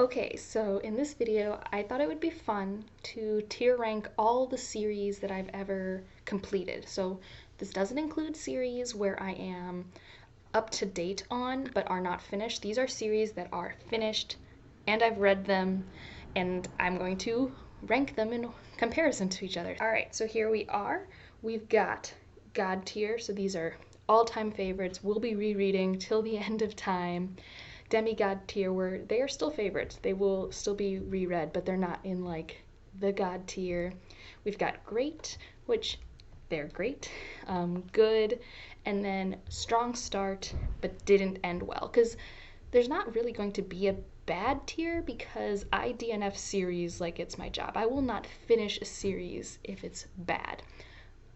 Okay, so in this video, I thought it would be fun to tier rank all the series that I've ever completed. So this doesn't include series where I am up to date on but are not finished. These are series that are finished and I've read them and I'm going to rank them in comparison to each other. All right, so here we are. We've got God tier, so these are all-time favorites. We'll be rereading till the end of time. Demigod tier, where they are still favorites. They will still be reread, but they're not in like the God tier. We've got great, which they're great, good, and then strong start, but didn't end well. Because there's not really going to be a bad tier because I DNF series like it's my job. I will not finish a series if it's bad.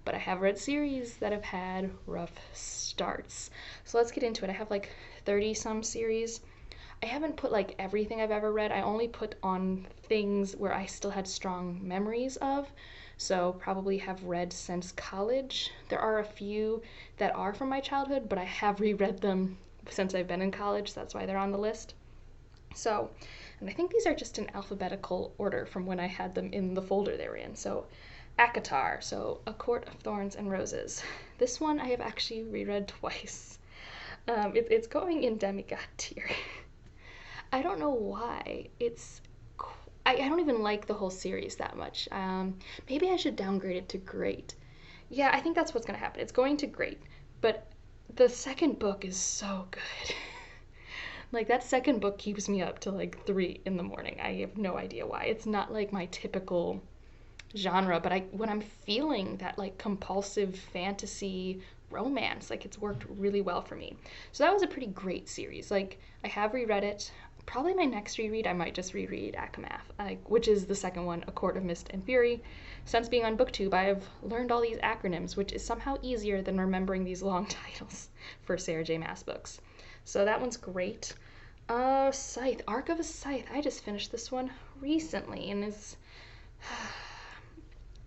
But I have read series that have had rough starts. So let's get into it. I have like 30 some series. I haven't put like everything I've ever read. I only put on things where I still had strong memories of. So probably have read since college. There are a few that are from my childhood, but I have reread them since I've been in college. So that's why they're on the list. So, and I think these are just in alphabetical order from when I had them in the folder they were in. So ACOTAR, so A Court of Thorns and Roses. This one I have actually reread twice. It's going in demigod tier. I don't know why. I don't even like the whole series that much. Maybe I should downgrade it to great. Yeah, I think that's what's gonna happen. It's going to great, but the second book is so good. Like that second book keeps me up till like 3 in the morning. I have no idea why. It's not like my typical genre, but when I'm feeling that like compulsive fantasy romance, like it's worked really well for me. So that was a pretty great series. Like I have reread it. Probably my next reread, I might just reread ACOMAF, which is the second one, A Court of Mist and Fury. Since being on BookTube, I have learned all these acronyms, which is somehow easier than remembering these long titles for Sarah J. Maas books. So that one's great. Scythe, Arc of a Scythe. I just finished this one recently and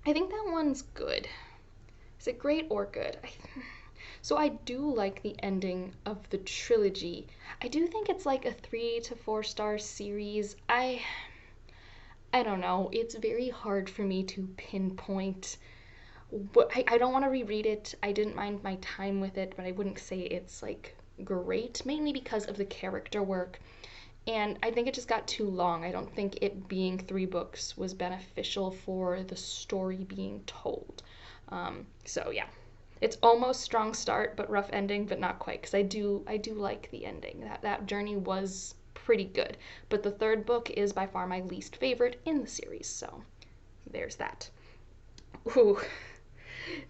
I think that one's good. Is it great or good? So I do like the ending of the trilogy. I do think it's like a 3 to 4 star series. I don't know. It's very hard for me to pinpoint. I don't want to reread it. I didn't mind my time with it, but I wouldn't say it's like great, mainly because of the character work. And I think it just got too long. I don't think it being 3 books was beneficial for the story being told. So yeah, it's almost strong start, but rough ending, but not quite. Because I do like the ending. That journey was pretty good. But the third book is by far my least favorite in the series. So there's that. Ooh,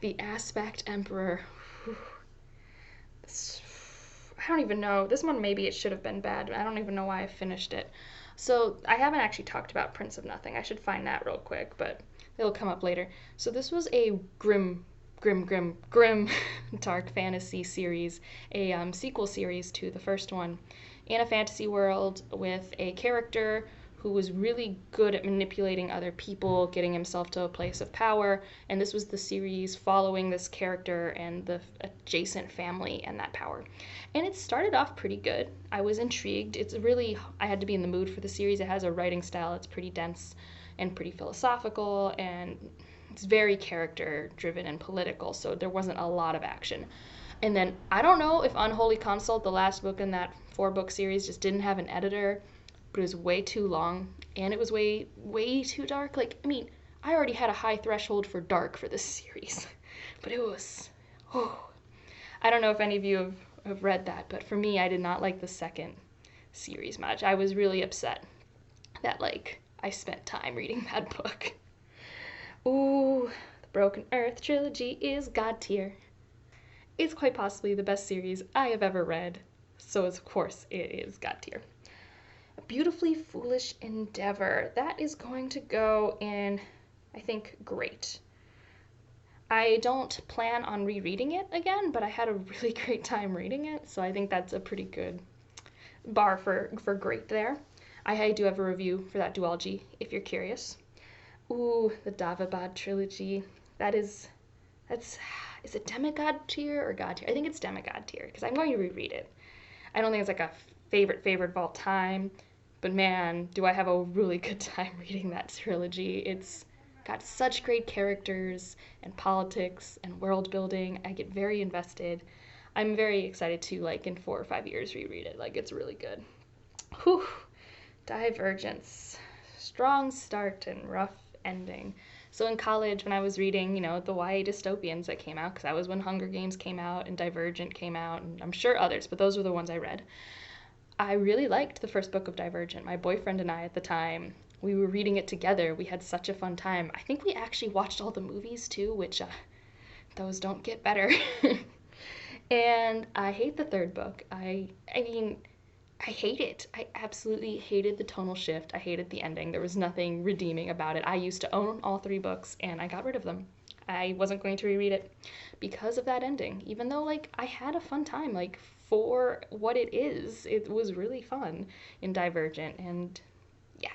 the Aspect Emperor. Ooh. I don't even know. This one maybe it should have been bad. I don't even know why I finished it. So I haven't actually talked about Prince of Nothing. I should find that real quick, but it'll come up later. So this was a grim dark fantasy series, a sequel series to the first one, in a fantasy world with a character who was really good at manipulating other people, getting himself to a place of power, and this was the series following this character and the adjacent family and that power. And it started off pretty good. I was intrigued. I had to be in the mood for the series. It has a writing style that's pretty dense and pretty philosophical, and it's very character driven and political, so there wasn't a lot of action. And then I don't know if Unholy Consult, the last book in that 4-book series, just didn't have an editor, but it was way too long and it was way too dark. Like, I mean, I already had a high threshold for dark for this series, but it was, oh, I don't know if any of you have read that, but for me, I did not like the second series much. I was really upset that like I spent time reading that book. Ooh, the Broken Earth trilogy is God tier. It's quite possibly the best series I have ever read, so of course it is God tier. A Beautifully Foolish Endeavor. That is going to go in, I think, great. I don't plan on rereading it again, but I had a really great time reading it, so I think that's a pretty good bar for great there. I do have a review for that duology if you're curious. Ooh, the Davabad trilogy. Is it demigod tier or god tier? I think it's demigod tier because I'm going to reread it. I don't think it's like a favorite of all time, But man, do I have a really good time reading that trilogy. It's got such great characters and politics and world building. I get very invested. I'm very excited to, like, in 4 or 5 years reread it. Like, it's really good. Whew. Divergence. Strong start and rough ending. So in college, when I was reading, the YA dystopians that came out, because that was when Hunger Games came out and Divergent came out, and I'm sure others, but those were the ones I read. I really liked the first book of Divergent. My boyfriend and I at the time, we were reading it together. We had such a fun time. I think we actually watched all the movies too, which those don't get better. And I hate the third book. I mean, I hate it. I absolutely hated the tonal shift. I hated the ending. There was nothing redeeming about it. I used to own all 3 books and I got rid of them. I wasn't going to reread it because of that ending. Even though, like, I had a fun time, like, for what it is, it was really fun in Divergent. And yeah.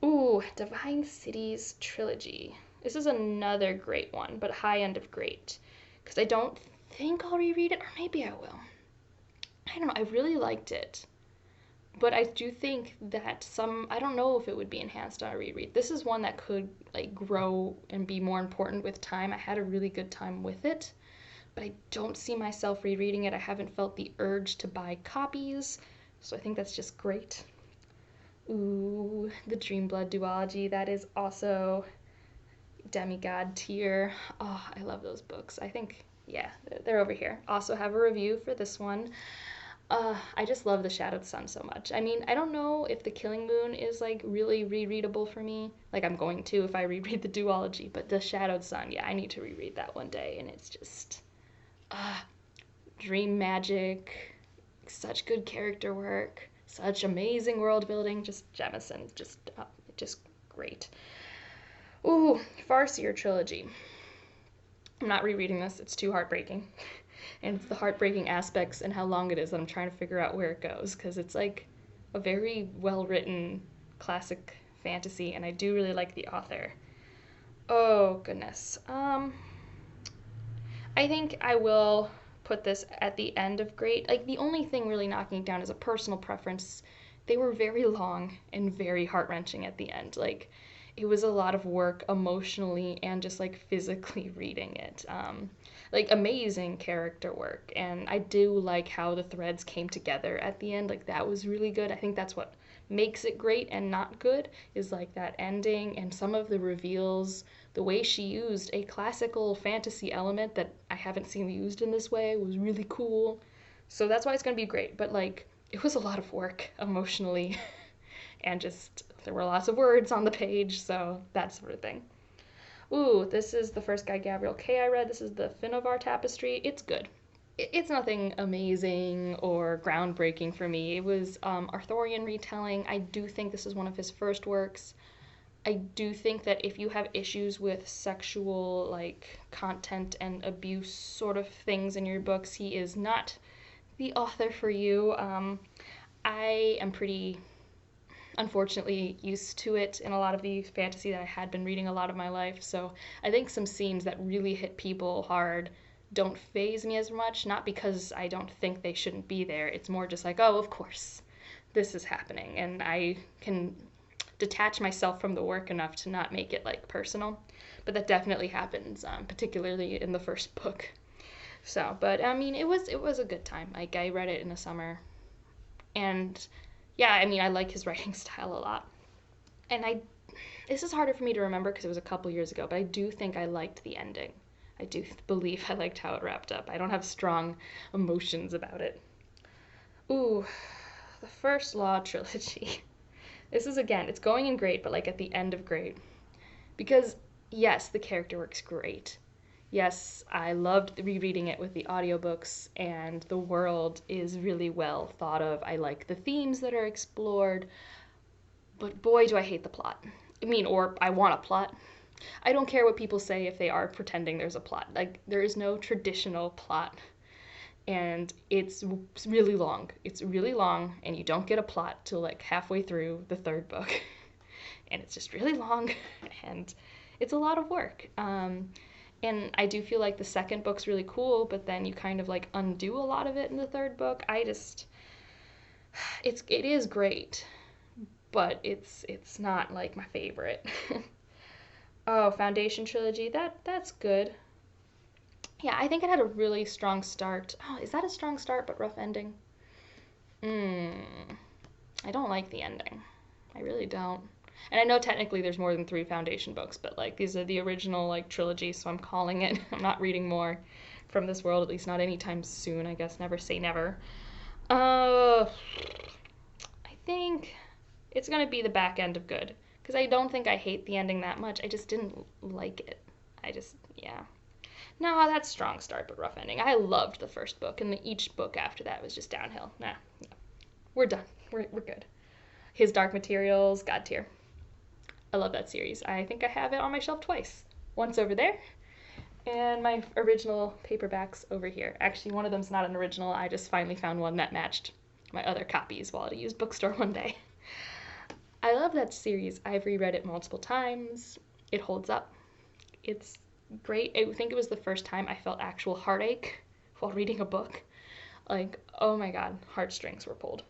Ooh, Divine Cities trilogy. This is another great one, but high end of great. Because I don't think I'll reread it, or maybe I will. I don't know, I really liked it. But I do think that I don't know if it would be enhanced on a reread. This is one that could, like, grow and be more important with time. I had a really good time with it, but I don't see myself rereading it. I haven't felt the urge to buy copies, so I think that's just great. Ooh, the Dreamblood duology, that is also demigod tier. Oh, I love those books. I think, yeah, they're over here. Also have a review for this one. I just love The Shadowed Sun so much. I mean, I don't know if The Killing Moon is, like, really rereadable for me. Like, I'm going to if I reread the duology, but The Shadowed Sun, yeah, I need to reread that one day, and it's just, dream magic, such good character work, such amazing world building, just Jemison, just great. Ooh, Farseer trilogy. I'm not rereading this, it's too heartbreaking. And it's the heartbreaking aspects and how long it is that I'm trying to figure out where it goes, because it's, like, a very well written classic fantasy, and I do really like the author. Oh goodness. I think I will put this at the end of great. Like, the only thing really knocking it down is a personal preference. They were very long and very heart wrenching at the end. Like, it was a lot of work emotionally and just, like, physically reading it. Like, amazing character work, and I do like how the threads came together at the end. Like, that was really good. I think that's what makes it great and not good, is, like, that ending and some of the reveals. The way she used a classical fantasy element that I haven't seen used in this way was really cool. So that's why it's gonna be great. But, like, it was a lot of work emotionally, and just there were lots of words on the page, so that sort of thing. Ooh, this is the first Guy Gabriel Kay I read. This is the Finnevar Tapestry. It's good. It's nothing amazing or groundbreaking for me. It was Arthurian retelling. I do think this is one of his first works. I do think that if you have issues with sexual, like, content and abuse sort of things in your books, he is not the author for you. I am pretty, unfortunately, used to it in a lot of the fantasy that I had been reading a lot of my life, so I think some scenes that really hit people hard don't faze me as much, not because I don't think they shouldn't be there. It's more just like, oh, of course, this is happening, and I can detach myself from the work enough to not make it, like, personal. But that definitely happens, particularly in the first book. So, but I mean, it was a good time. Like, I read it in the summer, and yeah, I mean, I like his writing style a lot. And this is harder for me to remember because it was a couple years ago, but I do think I liked the ending. I do believe I liked how it wrapped up. I don't have strong emotions about it. Ooh, the First Law trilogy. This is, again, it's going in great, but, like, at the end of great. Because, yes, the character work's great. Yes, I loved rereading it with the audiobooks, and the world is really well thought of. I like the themes that are explored, but boy, do I hate the plot. I mean, or I want a plot. I don't care what people say if they are pretending there's a plot. Like, there is no traditional plot, and it's really long. It's really long, and you don't get a plot till, like, halfway through the third book. And it's just really long, and it's a lot of work. And I do feel like the second book's really cool, but then you kind of, like, undo a lot of it in the third book. It is great, but it's not like my favorite. Oh, Foundation trilogy. That's good. Yeah, I think it had a really strong start. Oh, is that a strong start but rough ending? Hmm. I don't like the ending. I really don't. And I know technically there's more than three Foundation books, but like these are the original like trilogy, so I'm calling it. I'm not reading more from this world, at least not anytime soon. I guess never say never. I think it's gonna be the back end of good because I don't think I hate the ending that much. I just didn't like it. Yeah. No, that's strong start but rough ending. I loved the first book, and each book after that was just downhill. Nah, yeah. We're done. We're good. His Dark Materials, God tier. I love that series. I think I have it on my shelf twice. Once over there, and my original paperbacks over here. Actually, one of them's not an original. I just finally found one that matched my other copies while at a used bookstore one day. I love that series. I've reread it multiple times. It holds up. It's great. I think it was the first time I felt actual heartache while reading a book. Like, oh my god, heartstrings were pulled.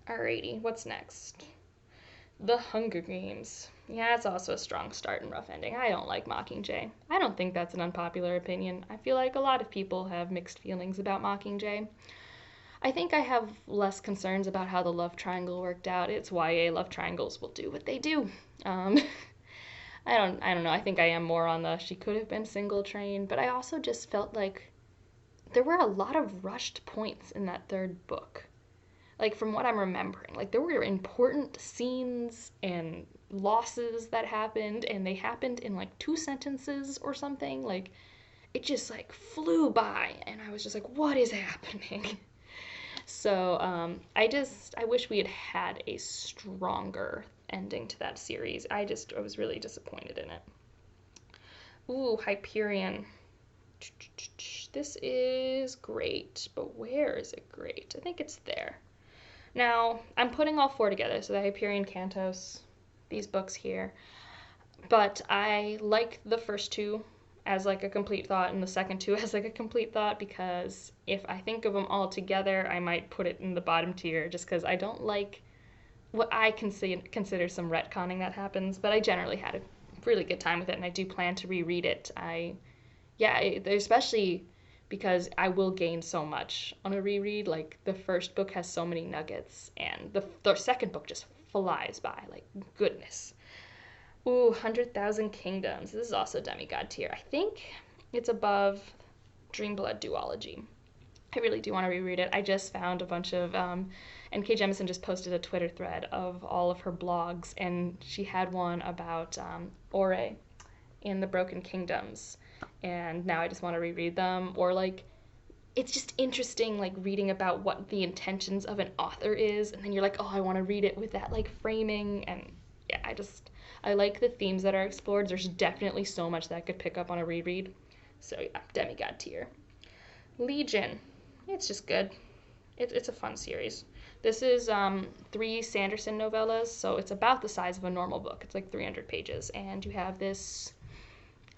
Alrighty, what's next? The Hunger Games. Yeah, it's also a strong start and rough ending. I don't like Mockingjay. I don't think that's an unpopular opinion. I feel like a lot of people have mixed feelings about Mockingjay. I think I have less concerns about how the love triangle worked out. It's YA love triangles will do what they do. Um, I don't know. I think I am more on the she could have been single train, but I also just felt like there were a lot of rushed points in that third book. Like from what I'm remembering, like there were important scenes and losses that happened and they happened in like two sentences or something. Like it just like flew by and I was just like, what is happening? So I wish we had had a stronger ending to that series. I was really disappointed in it. Ooh, Hyperion. This is great, but where is it great? I think it's there. Now, I'm putting all four together, so the Hyperion Cantos, these books here. But I like the first two as like a complete thought and the second two as like a complete thought because if I think of them all together, I might put it in the bottom tier just because I don't like what I consider some retconning that happens, but I generally had a really good time with it and I do plan to reread it. Yeah, especially because I will gain so much on a reread. Like the first book has so many nuggets, and the second book just flies by. Like goodness. Ooh, 100,000 Kingdoms. This is also demigod tier. I think it's above Dreamblood Duology. I really do want to reread it. I just found a bunch of N.K. Jemisin just posted a Twitter thread of all of her blogs, and she had one about Ore in the Broken Kingdoms, and now I just want to reread them. Or like, it's just interesting like reading about what the intentions of an author is, and then you're like, oh, I want to read it with that like framing, and yeah, I like the themes that are explored. There's definitely so much that I could pick up on a reread. So yeah, demigod tier. Legion, it's just good. It's a fun series. This is three Sanderson novellas, so it's about the size of a normal book. It's like 300 pages, and you have this.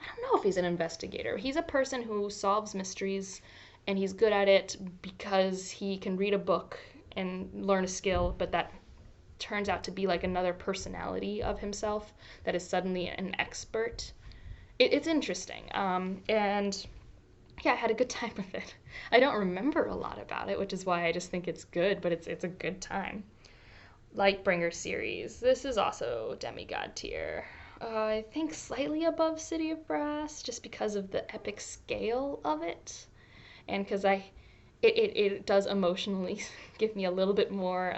I don't know if he's an investigator. He's a person who solves mysteries, and he's good at it because he can read a book and learn a skill, but that turns out to be like another personality of himself that is suddenly an expert. It's interesting, and yeah, I had a good time with it. I don't remember a lot about it, which is why I just think it's good, but it's a good time. Lightbringer series. This is also demigod tier. I think slightly above City of Brass, just because of the epic scale of it, and because it does emotionally give me a little bit more.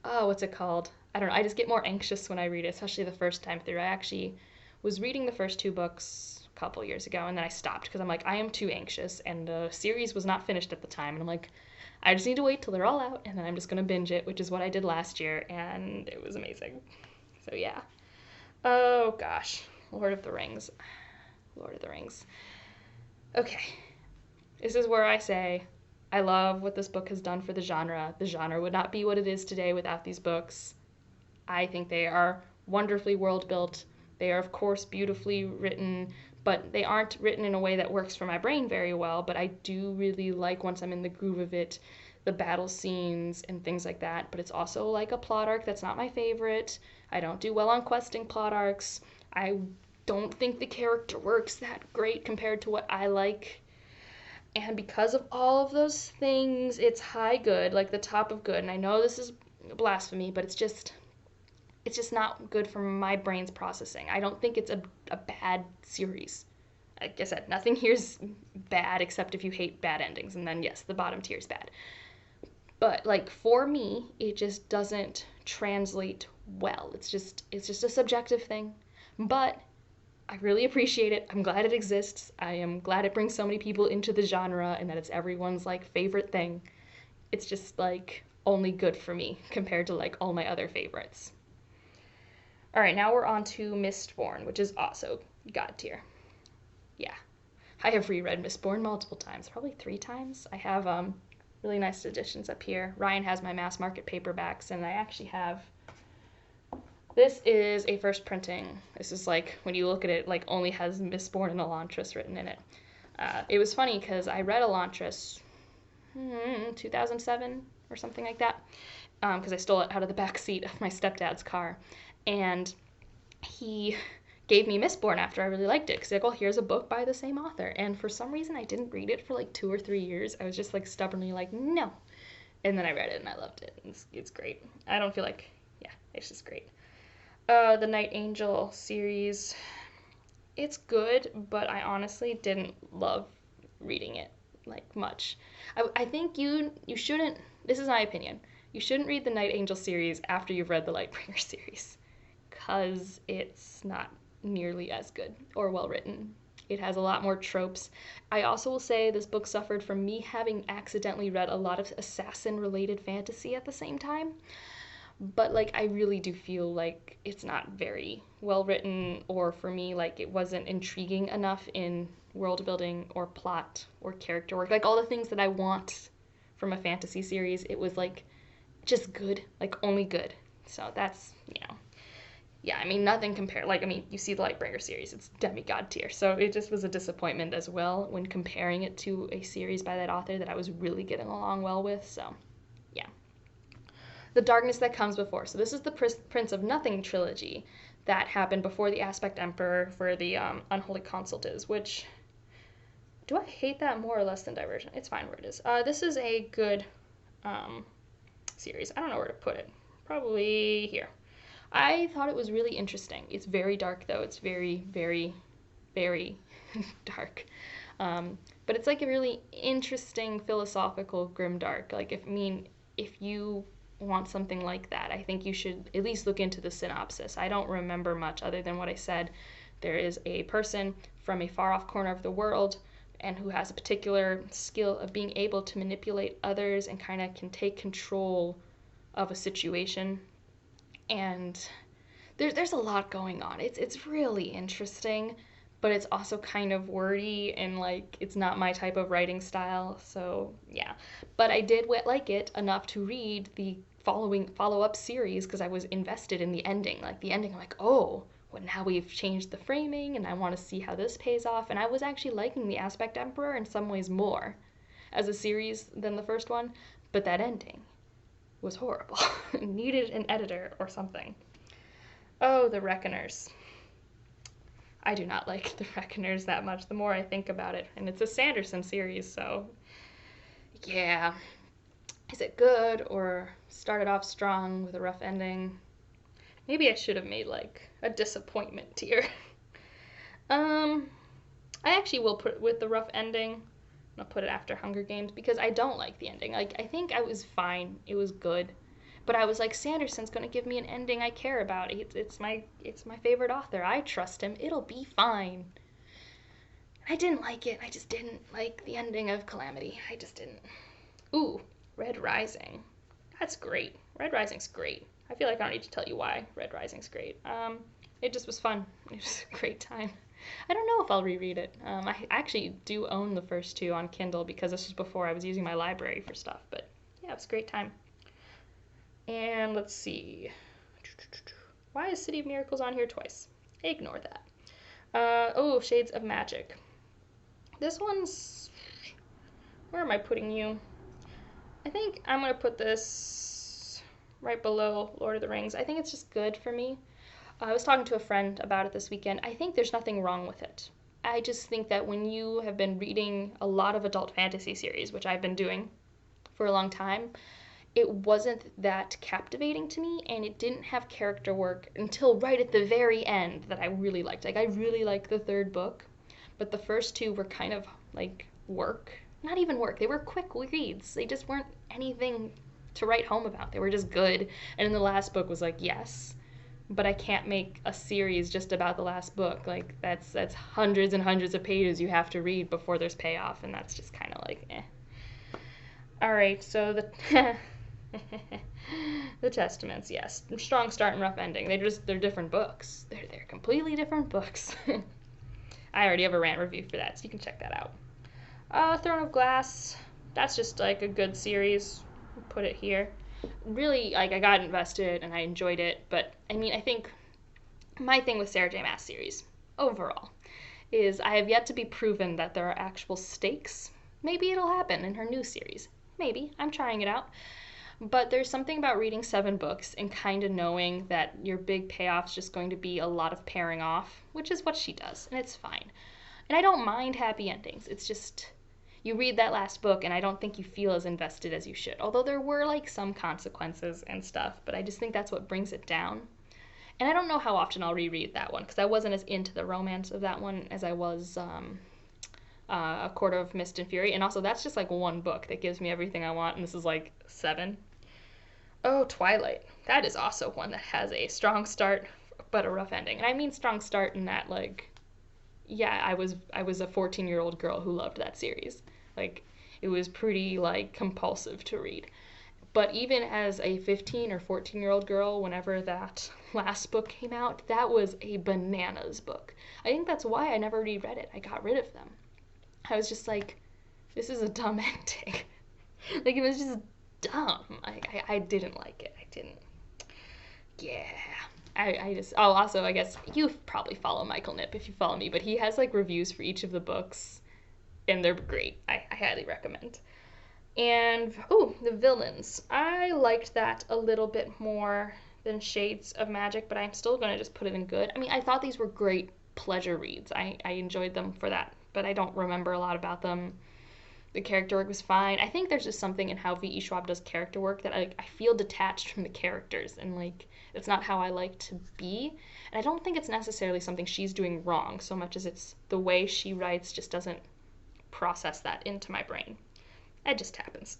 Oh, what's it called? I don't know. I just get more anxious when I read it, especially the first time through. I actually was reading the first two books a couple years ago, and then I stopped because I'm like, I am too anxious, and the series was not finished at the time, and I'm like, I just need to wait till they're all out, and then I'm just gonna binge it, which is what I did last year, and it was amazing. So yeah. Oh gosh, Lord of the Rings. Lord of the Rings. Okay, this is where I say I love what this book has done for the genre. The genre would not be what it is today without these books. I think they are wonderfully world built. They are, of course, beautifully written, but they aren't written in a way that works for my brain very well. But I do really like, once I'm in the groove of it, the battle scenes and things like that, but it's also like a plot arc that's not my favorite. I don't do well on questing plot arcs. I don't think the character works that great compared to what I like. And because of all of those things, it's high good, like the top of good. And I know this is blasphemy, but it's just not good for my brain's processing. I don't think it's a bad series. Like I said, nothing here's bad except if you hate bad endings, and then yes, the bottom tier is bad. But like for me, it just doesn't translate well. It's just a subjective thing. But I really appreciate it. I'm glad it exists. I am glad it brings so many people into the genre and that it's everyone's like favorite thing. It's just like only good for me compared to like all my other favorites. All right, now we're on to Mistborn, which is also God tier. Yeah, I have reread Mistborn multiple times, probably 3 times. I have really nice editions up here. Ryan has my mass market paperbacks, and I actually have. This is a first printing. This is like when you look at it, like only has Mistborn and Elantris written in it. It was funny because I read Elantris 2007 or something like that because I stole it out of the back seat of my stepdad's car, and he gave me Mistborn after I really liked it because he's like, oh, here's a book by the same author. And for some reason, I didn't read it for like 2 or 3 years. I was just like stubbornly like, no. And then I read it and I loved it. It's great. I don't feel like, yeah, it's just great. The Night Angel series, it's good, but I honestly didn't love reading it like much. I think you shouldn't, this is my opinion, you shouldn't read the Night Angel series after you've read the Lightbringer series because it's not nearly as good or well written. It has a lot more tropes. I also will say this book suffered from me having accidentally read a lot of assassin related fantasy at the same time. But like I really do feel like it's not very well written, or for me like it wasn't intriguing enough in world building or plot or character work. Like all the things that I want from a fantasy series, it was like just good, like only good. So that's, yeah, I mean, nothing compared. Like, I mean, you see the Lightbringer series, it's demigod tier. So it just was a disappointment as well when comparing it to a series by that author that I was really getting along well with. So, yeah. The Darkness That Comes Before. So this is the Prince of Nothing trilogy that happened before the Aspect Emperor for the Unholy Consult is, which, do I hate that more or less than Divergent? It's fine where it is. This is a good series. I don't know where to put it. Probably here. I thought it was really interesting. It's very dark, though. It's very, very, very dark. But it's like a really interesting philosophical grimdark. Like, if you want something like that, I think you should at least look into the synopsis. I don't remember much other than what I said. There is a person from a far off corner of the world and who has a particular skill of being able to manipulate others and kind of can take control of a situation. And there's a lot going on. It's really interesting, but it's also kind of wordy and like it's not my type of writing style. So yeah, but I did like it enough to read the follow-up series because I was invested in the ending. Like the ending, I'm like, oh, well, now we've changed the framing and I want to see how this pays off. And I was actually liking the Aspect Emperor in some ways more as a series than the first one, but that ending was horrible. Needed an editor or something. Oh, the Reckoners. I do not like the Reckoners that much the more I think about it. And it's a Sanderson series, so yeah. Is it good or started off strong with a rough ending? Maybe I should have made like a disappointment tier. I actually will put it with the rough ending. I'll put it after Hunger Games because I don't like the ending. Like I think I was fine. It was good. But I was like, Sanderson's gonna give me an ending I care about. It's my favorite author. I trust him. It'll be fine. I didn't like it. I just didn't like the ending of Calamity. I just didn't. Ooh, Red Rising. That's great. Red Rising's great. I feel like I don't need to tell you why Red Rising's great. It just was fun. It was a great time. I don't know if I'll reread it. I actually do own the first two on Kindle because this was before I was using my library for stuff. But yeah, it was a great time. And let's see. Why is City of Miracles on here twice? Ignore that. Oh, Shades of Magic. This one's... Where am I putting you? I think I'm going to put this right below Lord of the Rings. I think it's just good for me. I was talking to a friend about it this weekend. I think there's nothing wrong with it. I just think that when you have been reading a lot of adult fantasy series, which I've been doing for a long time, it wasn't that captivating to me, and it didn't have character work until right at the very end that I really liked. Like, I really liked the third book, but the first two were kind of like work. Not even work, they were quick reads. They just weren't anything to write home about. They were just good. And then the last book was like, yes, but I can't make a series just about the last book. Like, that's hundreds and hundreds of pages you have to read before there's payoff, and that's just kind of like, eh. All right, so the the Testaments, yes, strong start and rough ending. They're different books. They're completely different books. I already have a rant review for that, so you can check that out. Throne of Glass, that's just like a good series. Put it here. Really, like, I got invested and I enjoyed it, but I mean, I think my thing with Sarah J. Maas series overall is I have yet to be proven that there are actual stakes. Maybe it'll happen in her new series. Maybe. I'm trying it out. But there's something about reading 7 books and kind of knowing that your big payoff's just going to be a lot of pairing off, which is what she does, and it's fine. And I don't mind happy endings. It's just you read that last book and I don't think you feel as invested as you should. Although there were like some consequences and stuff, but I just think that's what brings it down. And I don't know how often I'll reread that one because I wasn't as into the romance of that one as I was A Court of Mist and Fury. And also, that's just like one book that gives me everything I want, and this is like 7. Oh, Twilight. That is also one that has a strong start but a rough ending. And I mean strong start in that, like, yeah, I was a 14-year-old girl who loved that series. Like, it was pretty like compulsive to read. But even as a 15 or 14-year-old girl, whenever that last book came out, that was a bananas book. I think that's why I never reread it. I got rid of them. I was just like, this is a dumb ending. Like, it was just dumb. I didn't like it. I didn't. Yeah. I just, oh, also, I guess you probably follow Michael Knipp if you follow me, but he has like reviews for each of the books, and they're great. I highly recommend. And, oh, the villains. I liked that a little bit more than Shades of Magic, but I'm still going to just put it in good. I mean, I thought these were great pleasure reads. I enjoyed them for that, but I don't remember a lot about them. The character work was fine. I think there's just something in how V.E. Schwab does character work that I feel detached from the characters, and like it's not how I like to be. And I don't think it's necessarily something she's doing wrong so much as it's the way she writes just doesn't process that into my brain. It just happens.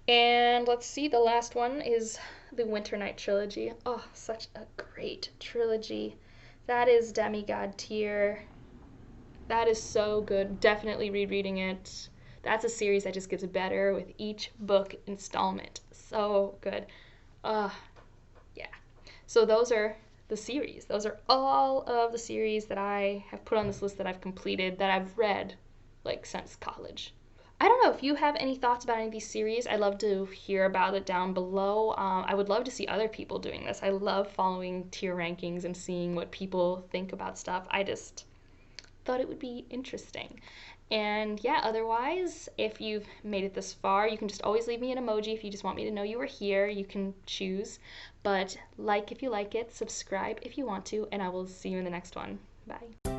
And let's see, the last one is the Winternight trilogy. Oh, such a great trilogy. That is demigod tier. That is so good. Definitely rereading it. That's a series that just gets better with each book installment. So good. Yeah. So those are the series. Those are all of the series that I have put on this list that I've completed, that I've read, like, since college. I don't know if you have any thoughts about any of these series. I'd love to hear about it down below. I would love to see other people doing this. I love following tier rankings and seeing what people think about stuff. I just thought it would be interesting. And yeah, otherwise, if you've made it this far, you can just always leave me an emoji if you just want me to know you were here. You can choose. But like if you like it, subscribe if you want to, and I will see you in the next one. Bye.